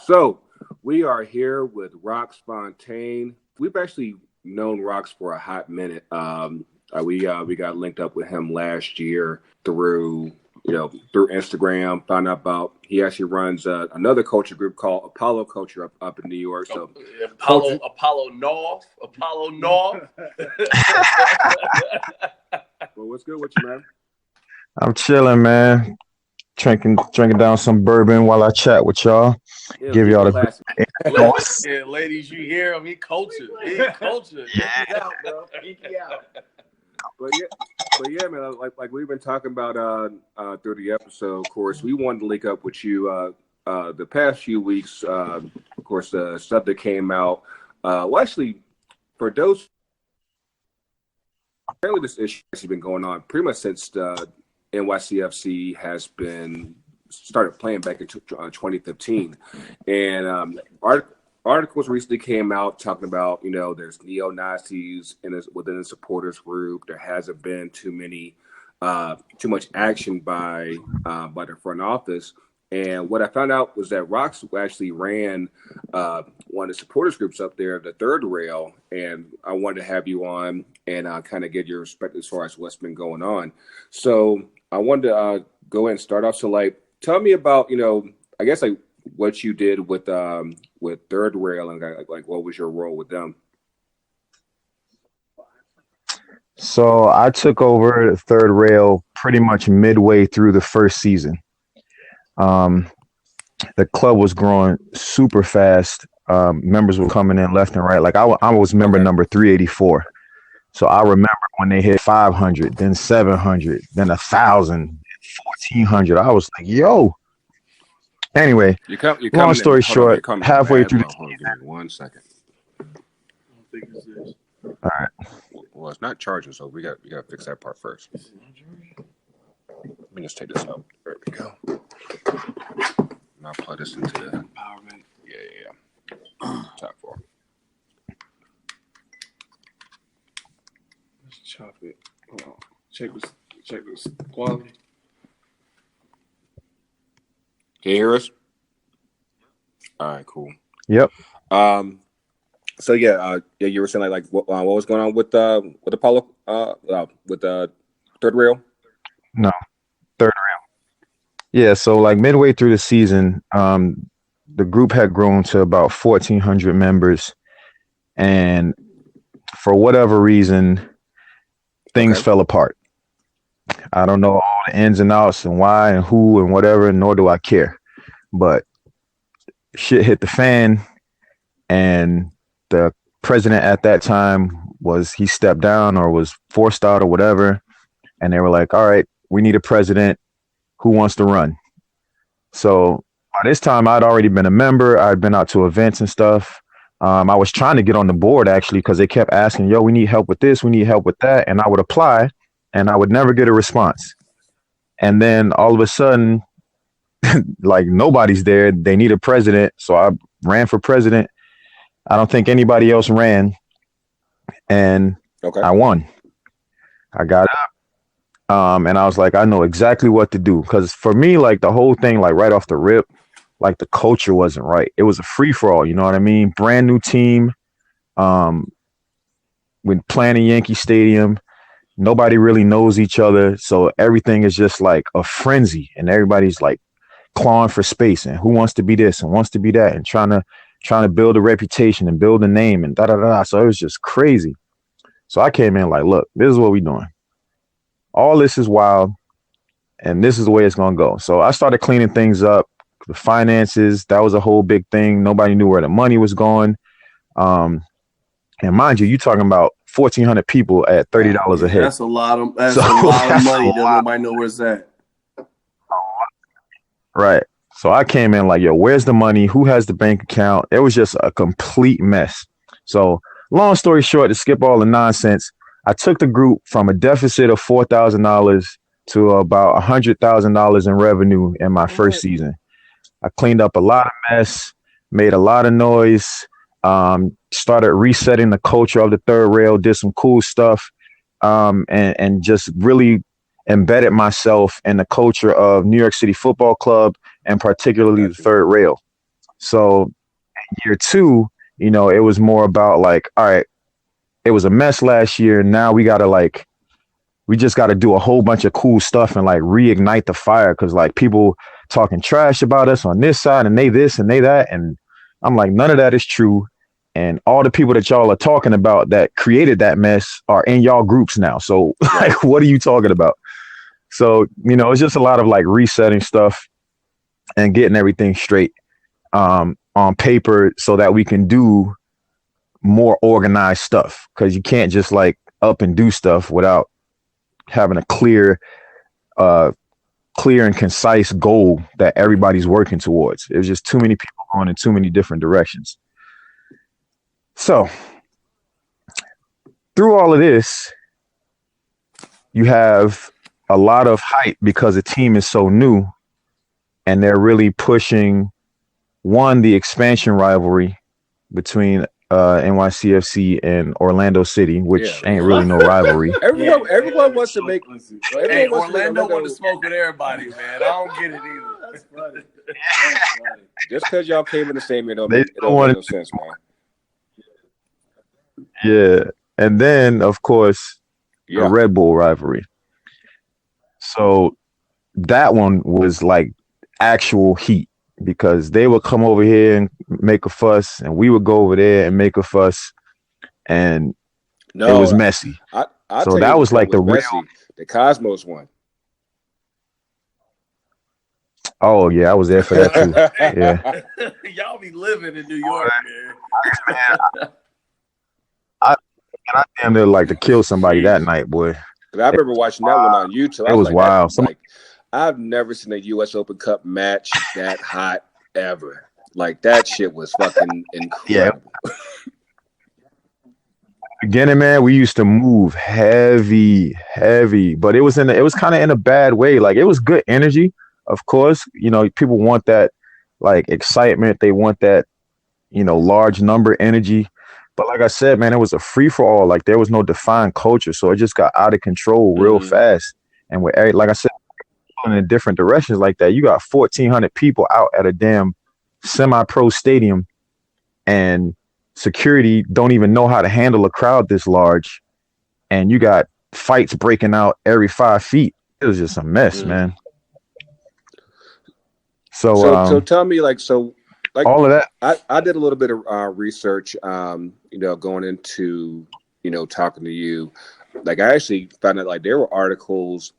So we are here with Rox Fontaine. We've actually known Rox for a hot minute. We got linked up with him last year through Instagram. Found out about he actually runs another culture group called Apollo Culture up in New York. So Apollo North. Well, what's good with you, man? I'm chilling, man. Drinking down some bourbon while I chat with y'all. Yeah, give y'all the ladies, you hear him? He cultured. Yeah. Out, bro. Out. But yeah, man. Like we've been talking about through the episode. Of course, we wanted to link up with you the past few weeks. Of course, the stuff that came out. Well, actually, for those, apparently this issue has been going on pretty much since NYCFC has been started playing back in 2015, and articles recently came out talking about there's neo-Nazis within the supporters group. There hasn't been too much action by the front office. And what I found out was that Rox actually ran one of the supporters groups up there, the Third Rail, and I wanted to have you on and kind of get your perspective as far as what's been going on. So I wanted to go ahead and start off. So, tell me about I guess what you did with Third Rail and what was your role with them? So I took over Third Rail pretty much midway through the first season. The club was growing super fast. Members were coming in left and right. I was member number 384. So I remember when they hit 500, then 700, then 1,000, 1,400. I was like, yo. Anyway, long story short, halfway through the season. 1 second. I don't think it's this. All right. Well, it's not charging, so we got to fix that part first. Let me just take this out. There we go. And I'll plug this into the power bank. Yeah. Top 4. Let's chop it. Hold on. Check this quality. Can you hear us? All right, cool. Yep. So you were saying what was going on with Apollo with Third Rail? No, Third Rail. Yeah, so midway through the season, the group had grown to about 1,400 members, and for whatever reason, things fell apart. I don't know all the ins and outs and why and who and whatever, nor do I care. But shit hit the fan, and the president at that time he stepped down or was forced out or whatever. And they were like, all right, we need a president. Who wants to run? So by this time, I'd already been a member. I'd been out to events and stuff. I was trying to get on the board, actually, because they kept asking, yo, we need help with this. We need help with that. And I would apply, and I would never get a response. And then all of a sudden, nobody's there. They need a president. So I ran for president. I don't think anybody else ran. And I won. I got up. And I was like, I know exactly what to do. Because for me, the whole thing, right off the rip, the culture wasn't right. It was a free-for-all, you know what I mean? Brand new team. When playing in Yankee Stadium, nobody really knows each other. So everything is just a frenzy. And everybody's clawing for space. And who wants to be this and wants to be that. And trying to build a reputation and build a name and da-da-da-da. So it was just crazy. So I came in look, this is what we're doing. All this is wild, and this is the way it's going to go. So I started cleaning things up. The finances, that was a whole big thing. Nobody knew where the money was going. And mind you, you're talking about 1,400 people at $30 a head. That's a lot of money. Nobody know where it's at. Right. So I came in yo, where's the money? Who has the bank account? It was just a complete mess. So long story short, to skip all the nonsense, I took the group from a deficit of $4,000 to about $100,000 in revenue in my first season. I cleaned up a lot of mess, made a lot of noise, started resetting the culture of the Third Rail, did some cool stuff, and just really embedded myself in the culture of New York City Football Club and particularly the Third Rail. So year two, it was more about like, all right, it was a mess last year. Now we just got to do a whole bunch of cool stuff and like reignite the fire. Cause like people talking trash about us on this side and they this and they that. And I'm like, none of that is true. And all the people that y'all are talking about that created that mess are in y'all groups now. So like, what are you talking about? So, it's just a lot of like resetting stuff and getting everything straight on paper so that we can do more organized stuff. Cause you can't just like up and do stuff without having a clear and concise goal that everybody's working towards. There's just too many people going in too many different directions. So through all of this, you have a lot of hype because the team is so new and they're really pushing the expansion rivalry between NYCFC and Orlando City, which ain't really no rivalry. Everyone wants to make. Orlando wants to smoke with everybody, man. I don't get it either. That's funny. Just because y'all came in the same, it don't make no sense, man. Yeah, and then of course a Red Bull rivalry. So that one was like actual heat because they would come over here and make a fuss, and we would go over there and make a fuss, and it was messy. So that was like the real. The Cosmos one. Oh yeah, I was there for that too. Yeah, y'all be living in New York, man. I damn near like to kill somebody that night, boy. I remember watching that one on YouTube. It was wild. I've never seen a U.S. Open Cup match that hot ever. Like that shit was fucking incredible. Yeah. Beginning, man, we used to move heavy, but it was kind of in a bad way. Like it was good energy, of course. People want that like excitement. They want that, large number energy. But like I said, man, it was a free for all. Like there was no defined culture, so it just got out of control real fast. And like I said, in different directions like that, you got 1,400 people out at a damn semi-pro stadium, and security don't even know how to handle a crowd this large, and you got fights breaking out every 5 feet. It was just a mess, man. So tell me, like all of that. I did a little bit of research, going into, talking to you. Like I actually found out like there were articles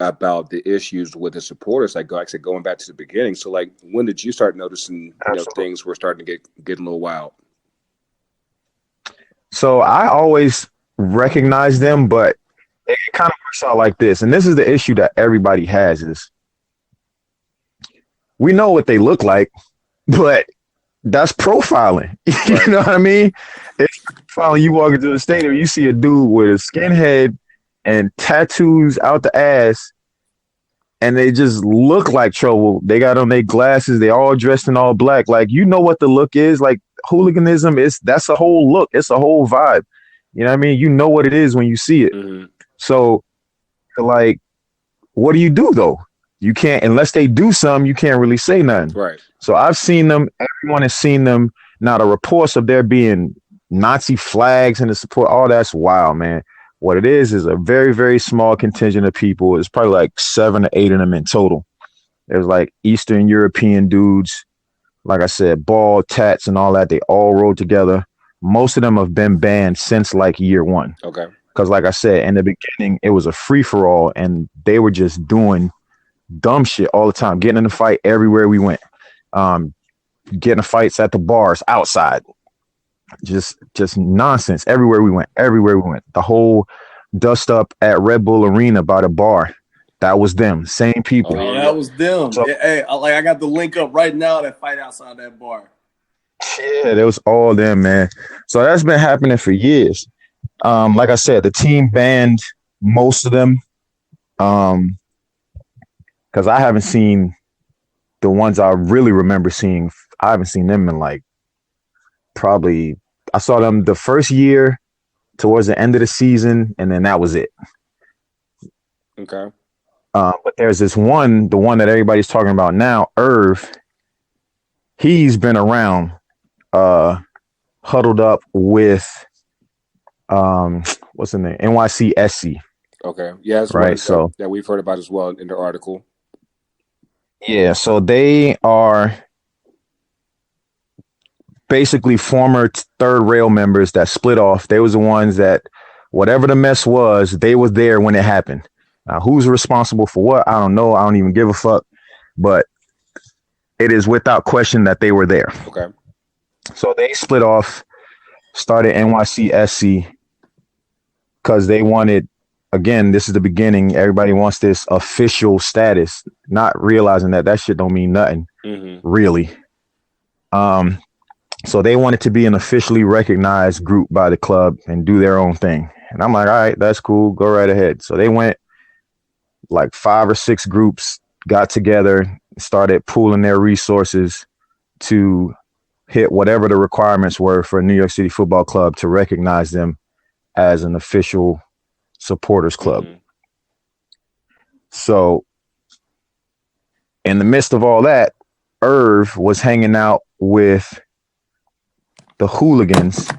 about the issues with the supporters, like I said, going back to the beginning. So like, when did you start noticing, things were starting to get a little wild? So I always recognize them, but it kind of works out like this. And this is the issue that everybody has is we know what they look like, but that's profiling. You know what I mean? It's profiling. You walk into the stadium, you see a dude with a skinhead and tattoos out the ass, and they just look like trouble. They got on their glasses. They all dressed in all black. Like, what the look is. Like, hooliganism that's a whole look. It's a whole vibe. You know what I mean? You know what it is when you see it. Mm-hmm. So, like, what do you do, though? You can't, unless they do something, you can't really say nothing. Right. So I've seen them. Everyone has seen them. Now, the reports of there being Nazi flags in the support, all that's wild, man. What it is a very, very small contingent of people. It's probably like 7 to 8 of them in total. There's like Eastern European dudes, like I said, bald, tats, and all that. They all rolled together. Most of them have been banned since like year one. Okay. Because like I said, in the beginning, it was a free-for-all, and they were just doing dumb shit all the time, getting in a fight everywhere we went, getting fights at the bars, outside. Just nonsense everywhere we went. The whole dust up at Red Bull Arena by the bar, that was them. Same people. Oh, that was them. So, hey, I got the link up right now. That fight outside that bar. Yeah, that was all them, man. So that's been happening for years. Like I said, the team banned most of them. Because I haven't seen the ones I really remember seeing. I haven't seen them in like probably. I saw them the first year towards the end of the season, and then that was it. Okay. But there's this one, the one that everybody's talking about now, Irv. he's been around, huddled up with what's the name? NYCFC. Okay. Yeah, that's right. one So that we've heard about as well in the article. yeah, so they are basically former third rail members that split off. They was the ones that whatever the mess was, they was there when it happened. Now, who's responsible for what? I don't know. I don't even give a fuck. But it is without question that they were there. Okay. So they split off, started NYCSC because they wanted, again, this is the beginning. Everybody wants this official status, not realizing that shit don't mean nothing, really. So they wanted to be an officially recognized group by the club and do their own thing. And I'm like, all right, that's cool. Go right ahead. So they went like 5 or 6 groups, got together, started pooling their resources to hit whatever the requirements were for New York City Football Club to recognize them as an official supporters club. So in the midst of all that, Irv was hanging out with the Hooligans,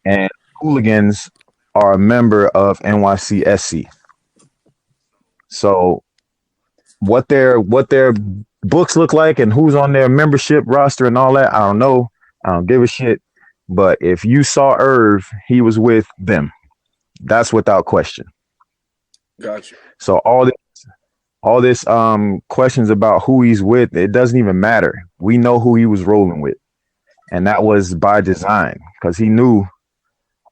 and Hooligans are a member of NYCSC. So what their books look like and who's on their membership roster and all that, I don't know. I don't give a shit. But if you saw Irv, he was with them. That's without question. Gotcha. So all this questions about who he's with, it doesn't even matter. We know who he was rolling with. And that was by design, because he knew,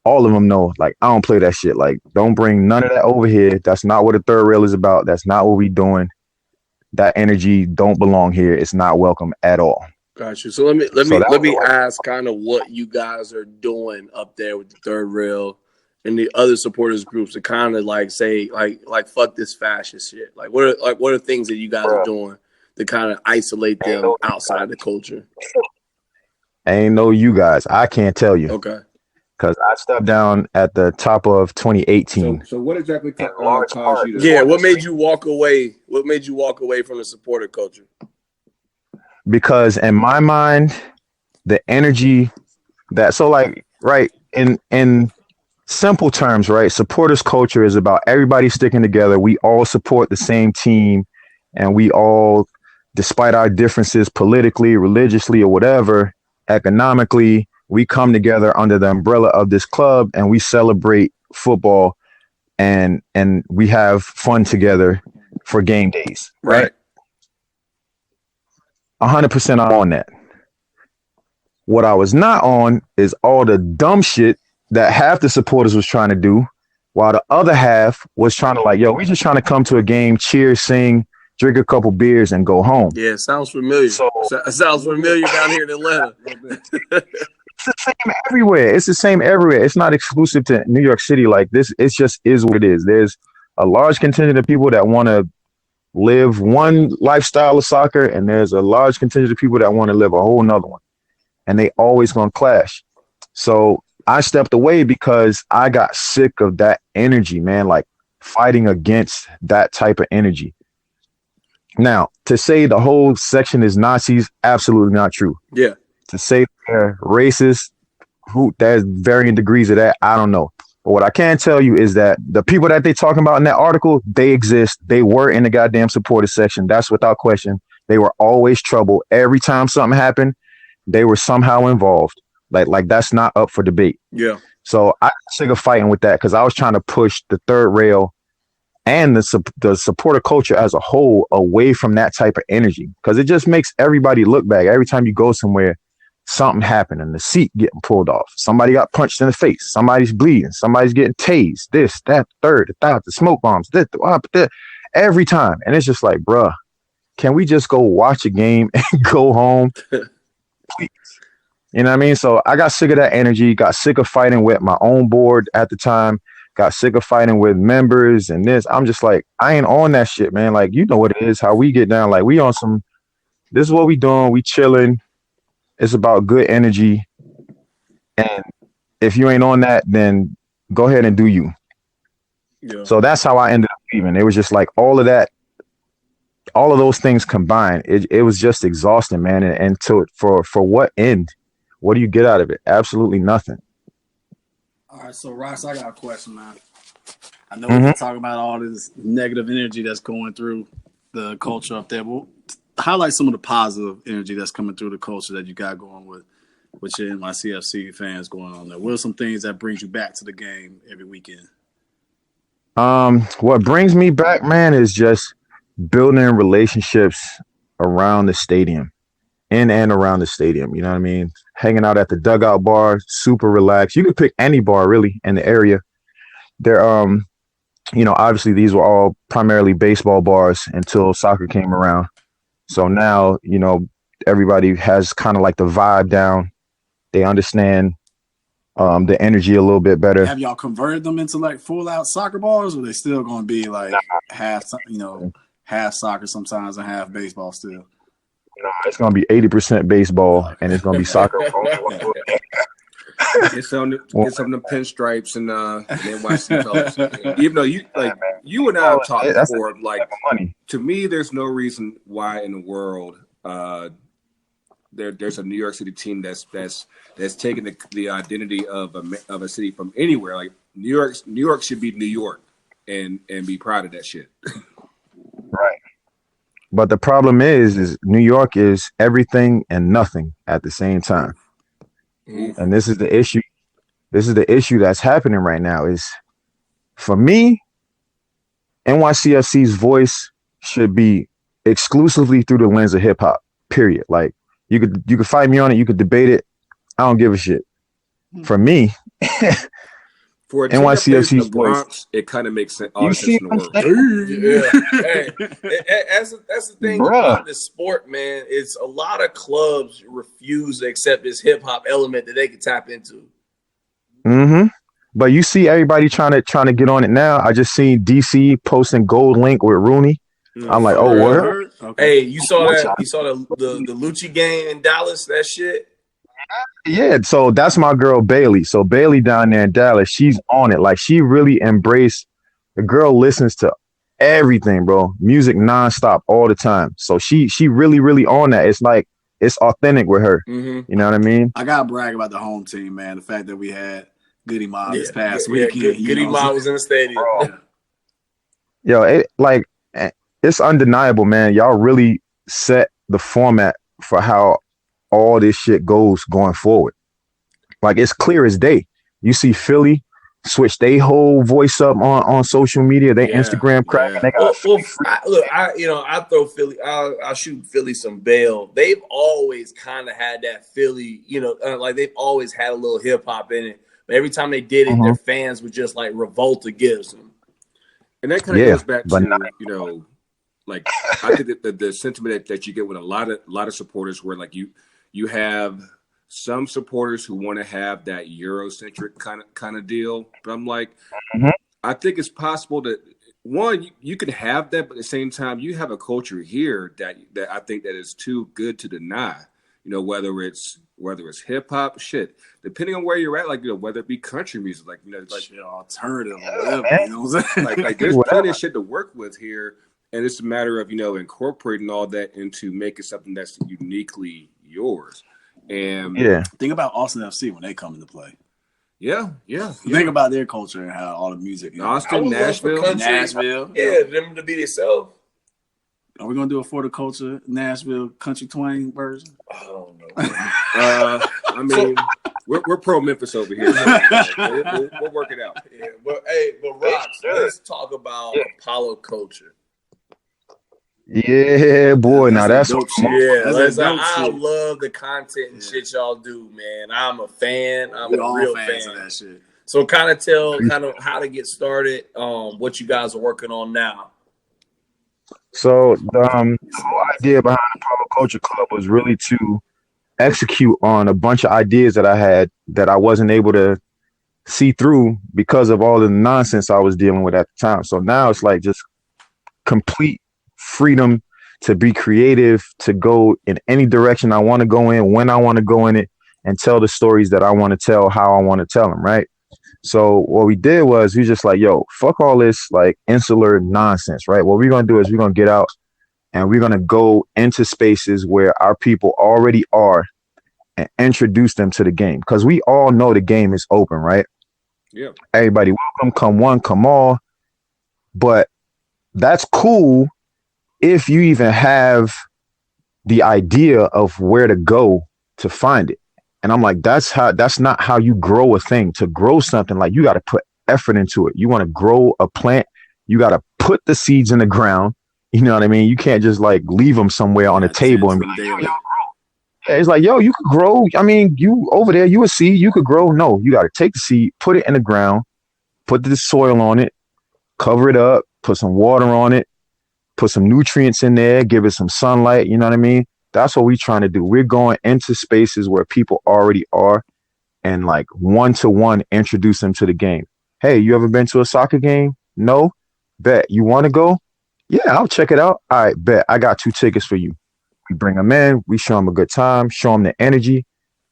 all of them know, like, I don't play that shit. Like, don't bring none of that over here. That's not what a third rail is about. That's not what we doing. That energy don't belong here. It's not welcome at all. Gotcha. So let me ask kind of what you guys are doing up there with the third rail and the other supporters groups to kind of like say like fuck this fascist shit. Like what are things that you guys are doing to kind of isolate them outside the culture? Ain't no you guys. I can't tell you. Okay. Because I stepped down at the top of 2018. So what exactly caused you to... Yeah, what made you walk away? What made you walk away from the supporter culture? Because in my mind, the energy that... So like, right, in simple terms, right, supporters culture is about everybody sticking together. We all support the same team, and we all, despite our differences politically, religiously, or whatever, economically, we come together under the umbrella of this club and we celebrate football and we have fun together for game days. Right. 100% on that. What I was not on is all the dumb shit that half the supporters was trying to do, while the other half was trying to like, yo, we just trying to come to a game, cheer, sing, drink a couple beers and go home. Yeah, sounds familiar. Sounds familiar down here in Atlanta. It's the same everywhere. It's the same everywhere. It's not exclusive to New York City like this. It just is what it is. There's a large contingent of people that want to live one lifestyle of soccer, and there's a large contingent of people that want to live a whole nother one. And they always gonna clash. So I stepped away because I got sick of that energy, man, like fighting against that type of energy. Now, to say the whole section is Nazis, absolutely not true. Yeah. To say they're racist, there's varying degrees of that, I don't know. But what I can tell you is that the people that they talking about in that article, they exist. They were in the goddamn supporters section. That's without question. They were always trouble. Every time something happened, they were somehow involved. Like that's not up for debate. Yeah. So I got sick of fighting with that because I was trying to push the third rail and the supporter culture as a whole away from that type of energy, because it just makes everybody look bad. Every time you go somewhere, something happened and the seat getting pulled off. Somebody got punched in the face. Somebody's bleeding. Somebody's getting tased. This, that, third, the smoke bombs. This, every time. And it's just like, bruh, can we just go watch a game and go home? Please. You know what I mean? So I got sick of that energy, got sick of fighting with my own board at the time, got sick of fighting with members and this. I'm just like, I ain't on that shit, man. Like, you know what it is, how we get down. Like, we on some, this is what we doing. We chilling. It's about good energy. And if you ain't on that, then go ahead and do you. Yeah. So that's how I ended up leaving. It was just like all of that all of those things combined, it was just exhausting, man. And for what end? What do you get out of it? Absolutely nothing. All right, so Rox, I got a question, man. I know we've been talking about all this negative energy that's going through the culture up there, but highlight some of the positive energy that's coming through the culture that you got going with your NYCFC fans going on there. What are some things that brings you back to the game every weekend? What brings me back, man, is just building relationships around the stadium, in and around the stadium. You know what I mean? Hanging out at the dugout bar, super relaxed. You can pick any bar really in the area. There, obviously these were all primarily baseball bars until soccer came around. So now, everybody has kind of like the vibe down. They understand the energy a little bit better. Have y'all converted them into like full out soccer bars, or they still going to be like half soccer sometimes and half baseball still? No, it's going to be 80% baseball and it's going to be soccer. Get some of the pinstripes and NYC colors. Even though you and I have talked before, to me, there's no reason why in the world there's a New York City team that's taking the identity of a city from anywhere. Like New York should be New York and be proud of that shit. Right. But the problem is New York is everything and nothing at the same time. Mm-hmm. And this is the issue. This is the issue that's happening right now. Is for me, NYCFC's voice should be exclusively through the lens of hip hop. Period. Like you could fight me on it. You could debate it. I don't give a shit. For me, for NYCFC's voice, it kind of makes sense. All sense in the world. Hey, that's the thing about this sport, man. It's a lot of clubs refuse to accept this hip hop element that they can tap into. Mm-hmm. But you see everybody trying to get on it now. I just seen DC posting Gold Link with Rooney. I'm like, oh, what? Okay. Hey, you saw that? You saw the Lucci game in Dallas? That shit. Yeah, so that's my girl Bailey. So Bailey down there in Dallas, she's on it. Like she really embraced. The girl listens to everything, bro. Music nonstop all the time. So she really on that. It's like it's authentic with her. Mm-hmm. You know what I mean? I gotta brag about the home team, man. The fact that we had Goody Mob this past weekend. Goody Mob was in the stadium. Yo, it's undeniable, man. Y'all really set the format for how all this shit goes going forward. Like it's clear as day. You see Philly switch their whole voice up on social media. They Instagram crack. They got I throw Philly. I'll shoot Philly some bail. They've always kind of had that Philly, like they've always had a little hip hop in it. But every time they did it, their fans would just like revolt against them. And that kind of goes back to like I think that the sentiment that you get with a lot of supporters, where like you have some supporters who want to have that Eurocentric kind of deal. But I'm like, I think it's possible that one, you can have that, but at the same time, you have a culture here that I think that is too good to deny. Whether it's hip hop, shit, depending on where you're at, like whether it be country music, like alternative, whatever, like there's plenty of shit to work with here, and it's a matter of incorporating all that into making something that's uniquely yours. And think about Austin FC when they come into play. Yeah. Think about their culture and how all the music. Austin, Nashville. Yeah, them to be themselves. Are we gonna do a For the Culture Nashville country twang version? Oh no. I mean, we're pro Memphis over here. We'll work it out. Yeah, but Rox, let's talk about Apollo culture. Yeah, boy. Now that's dope shit. I love the content and shit y'all do, man. I'm a fan. I'm a real fan of that shit. So tell how to get started, what you guys are working on now. So the whole idea behind Apollo Culture Club was really to execute on a bunch of ideas that I had that I wasn't able to see through because of all the nonsense I was dealing with at the time. So now it's like just complete freedom to be creative, to go in any direction I want to go in, when I want to go in it, and tell the stories that I want to tell, how I want to tell them, right? So what we did was we just like, yo, fuck all this like insular nonsense, right? What we're going to do is we're going to get out and we're going to go into spaces where our people already are and introduce them to the game. Because we all know the game is open, right? Yeah. Everybody welcome, come one, come all. But that's cool if you even have the idea of where to go to find it. And I'm like, that's not how you grow a thing. To grow something, like, you got to put effort into it. You want to grow a plant, you got to put the seeds in the ground. You know what I mean? You can't just like leave them somewhere on a table and be like, yo, grow. Yeah, it's like, yo, you could grow. I mean, you over there, you a seed, you could grow. No, you got to take the seed, put it in the ground, put the soil on it, cover it up, put some water on it, put some nutrients in there, give it some sunlight. You know what I mean? That's what we're trying to do. We're going into spaces where people already are and like one-to-one introduce them to the game. Hey, you ever been to a soccer game? No? Bet. You want to go? Yeah, I'll check it out. All right, bet. I got 2 tickets for you. We bring them in. We show them a good time, show them the energy,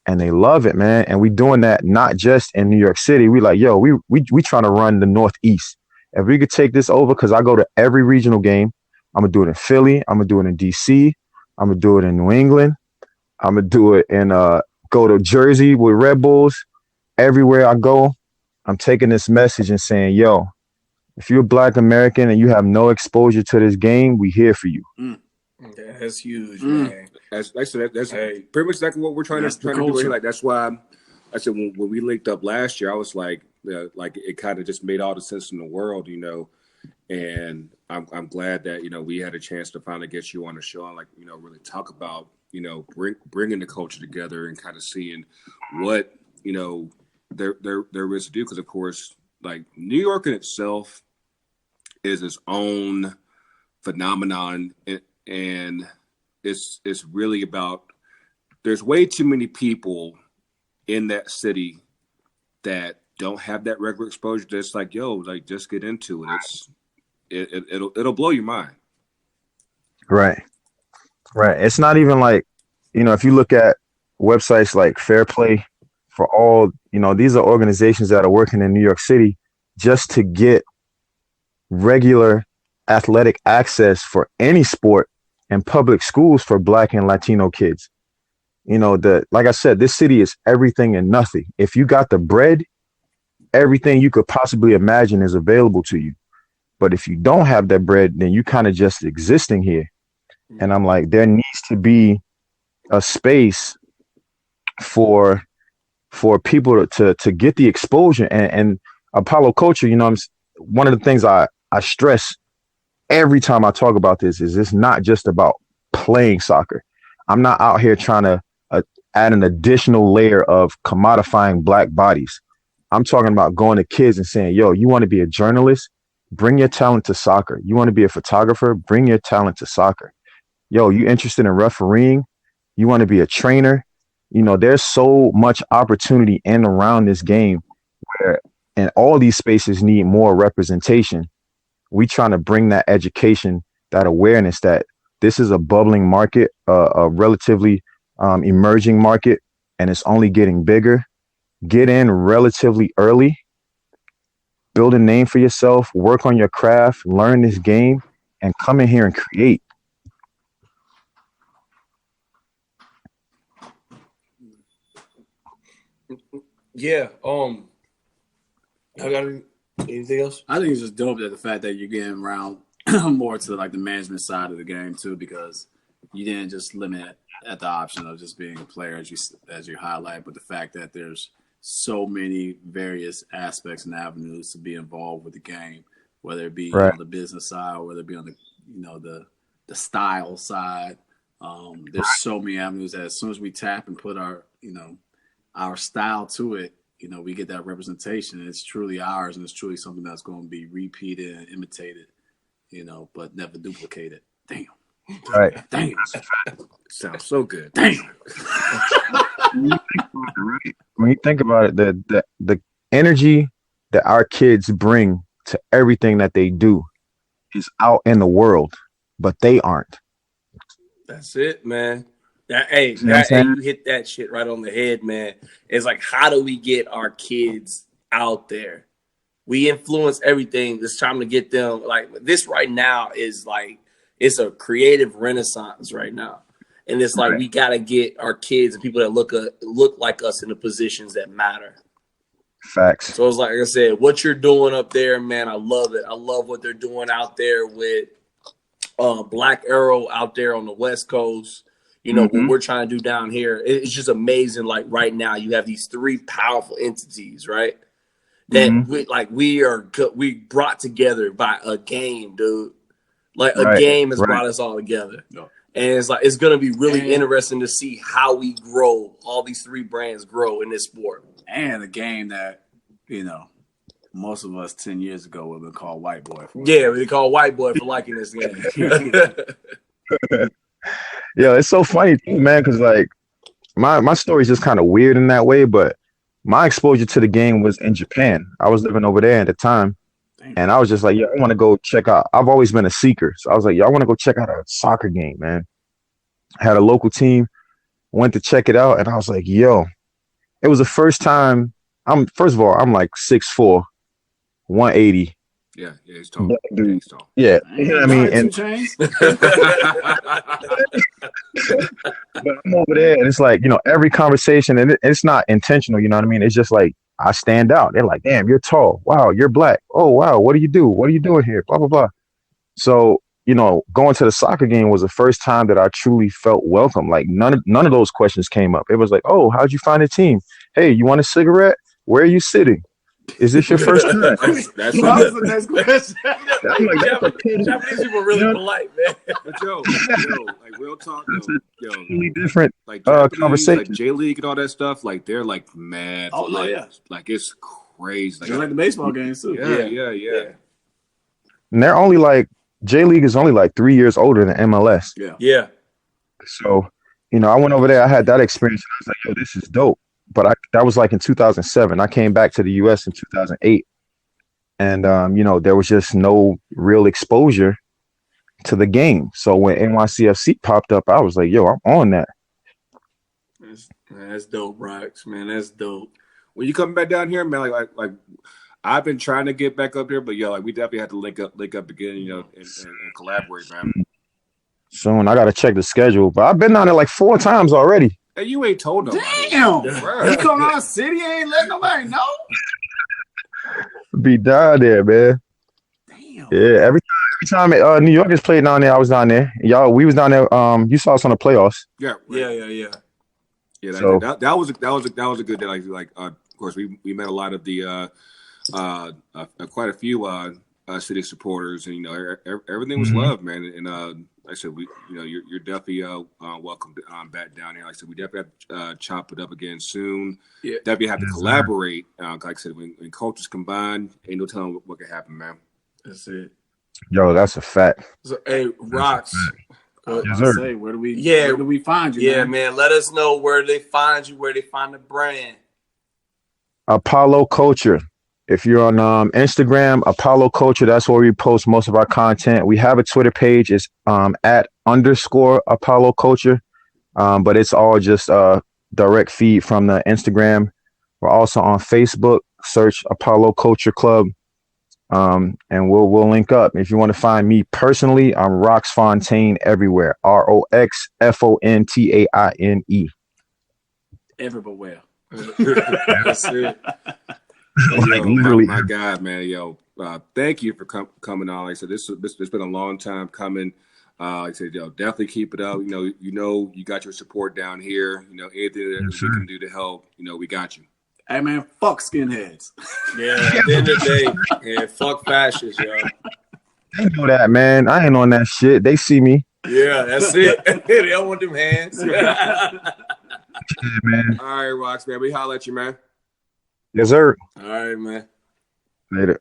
and they love it, man. And we doing that not just in New York City. We like, yo, we trying to run the Northeast. If we could take this over, because I go to every regional game. I'm going to do it in Philly. I'm going to do it in D.C. I'm going to do it in New England. I'm going to do it in go to Jersey with Red Bulls. Everywhere I go, I'm taking this message and saying, yo, if you're a Black American and you have no exposure to this game, we here for you. Yeah, that's huge, man. That's pretty much exactly what we're trying to do here. Like, that's why I said when we linked up last year, I was like it kind of just made all the sense in the world, you know. And I'm glad that, you know, we had a chance to finally get you on the show and, like, you know, really talk about, you know, bringing the culture together and kind of seeing what, you know, there is to do. Because, of course, like, New York in itself is its own phenomenon, and it's really about, there's way too many people in that city that don't have that regular exposure. That's like, yo, like, just get into it. It'll blow your mind. Right. It's not even like, you know, if you look at websites like Fair Play for All, you know, these are organizations that are working in New York City just to get regular athletic access for any sport and public schools for Black and Latino kids. You know, like I said, this city is everything and nothing. If you got the bread, everything you could possibly imagine is available to you. But if you don't have that bread, then you kind of just existing here. And I'm like, there needs to be a space for people to get the exposure and Apollo culture. You know, one of the things I stress every time I talk about this is it's not just about playing soccer. I'm not out here trying to add an additional layer of commodifying Black bodies. I'm talking about going to kids and saying, yo, you want to be a journalist? Bring your talent to soccer. You want to be a photographer? Bring your talent to soccer. Yo, you interested in refereeing? You want to be a trainer? You know, there's so much opportunity in and around this game where, and all these spaces need more representation. We trying to bring that education, that awareness that this is a bubbling market, a relatively emerging market, and it's only getting bigger. Get in relatively early, build a name for yourself, work on your craft, learn this game, and come in here and create. Yeah. I got anything else? I think it's just dope that the fact that you're getting around more to like the management side of the game too, because you didn't just limit at the option of just being a player as you highlight, but the fact that there's so many various aspects and avenues to be involved with the game, whether it be on the business side or whether it be on the, you know, the style side. There's so many avenues that as soon as we tap and put our, you know, our style to it, you know, we get that representation. It's truly ours, and it's truly something that's going to be repeated and imitated, you know, but never duplicated. Damn. Right. Damn. Sounds so good. Damn. When you think about it, the energy that our kids bring to everything that they do is out in the world, but they aren't. That's it, man. Hey, you hit that shit right on the head, man. It's like, how do we get our kids out there? We influence everything. It's time to get them. Like, this right now is like, it's a creative renaissance right now. And it's like we got to get our kids and people that look like us in the positions that matter. Facts. So it's like I said, what you're doing up there, man, I love it. I love what they're doing out there with Black Arrow out there on the West Coast. You know, what we're trying to do down here. It's just amazing. Like right now, you have these three powerful entities, right? That we brought together by a game, dude. Like a game has brought us all together. No. And it's like it's gonna be really interesting to see how we grow, all these three brands grow in this sport. And a game that, you know, most of us 10 years ago would have been called white boy. We call white boy for liking this game. Yeah, it's so funny too, man, because like my story is just kind of weird in that way, but my exposure to the game was in Japan. I was living over there at the time. And I was just like, I want to go check out. I've always been a seeker. So I was like, I want to go check out a soccer game, man. I had a local team, went to check it out. And I was like, it was the first time. First of all, I'm like 6'4", 180. Yeah, he's tall. He's tall. Yeah. You know what I mean? And but I'm over there and it's like, every conversation, and it's not intentional, you know what I mean? It's just like, I stand out. They're like, damn, you're tall. Wow, you're black. Oh, wow, what do you do? What are you doing here? Blah, blah, blah. So, going to the soccer game was the first time that I truly felt welcome. Like none of those questions came up. It was like, oh, how'd you find the team? Hey, you want a cigarette? Where are you sitting? Is this your first time? That was the next question. Japanese people are really polite, man. But yo, like real talk, Totally different like conversation. Like J League and all that stuff, like they're like mad. Oh no, yeah. Like it's crazy. Just like the baseball games too. Yeah. And they're only like J League is only like 3 years older than MLS. Yeah. So, I went over there. I had that experience. And I was like, yo, this is dope. But that was like in 2007. I came back to the U.S. in 2008. And, there was just no real exposure to the game. So when NYCFC popped up, I was like, yo, I'm on that. That's dope, Rox, man. That's dope. When you come back down here, man, like I've been trying to get back up here, but like we definitely have to link up again, and collaborate, man. Soon. I got to check the schedule. But I've been down there like 4 times already. Hey, you ain't told nobody. Damn! You come out of the city, ain't letting nobody know? Be down there, man. Damn. Yeah, every time New York is played down there, I was down there. We was down there. You saw us on the playoffs. Yeah. Yeah. That was a good day. Like of course we met a lot of the quite a few city supporters, and everything was love, man. And like I said, you're definitely welcome back down here. Like I said, we definitely have to chop it up again soon. Yeah, definitely have to collaborate. Like I said, when cultures combine, ain't no telling what can happen, man. That's it. Yo, that's a fact. So, hey, Rox. Where do we find you? Yeah, man. Let us know where they find you, where they find the brand. Apollo Culture. If you're on Instagram, Apollo Culture, that's where we post most of our content. We have a Twitter page. It's @_Apollo Culture, but it's all just direct feed from the Instagram. We're also on Facebook. Search Apollo Culture Club, and we'll link up. If you want to find me personally, I'm Rox Fontaine everywhere. ROXFONTAINE. Everywhere. That's it. Like, literally, my God, man, thank you for coming on. Like I said, this been a long time coming. Like I said, definitely keep it up. You got your support down here. Anything that we can do to help, we got you. Hey man, fuck skinheads. Yeah, at the end of the day, fuck fascists, yo. They know that, man. I ain't on that shit. They see me. Yeah, that's it. They don't want them hands. Yeah, man. All right, Rox, man. We holler at you, man. Yes, sir. All right, man. Later.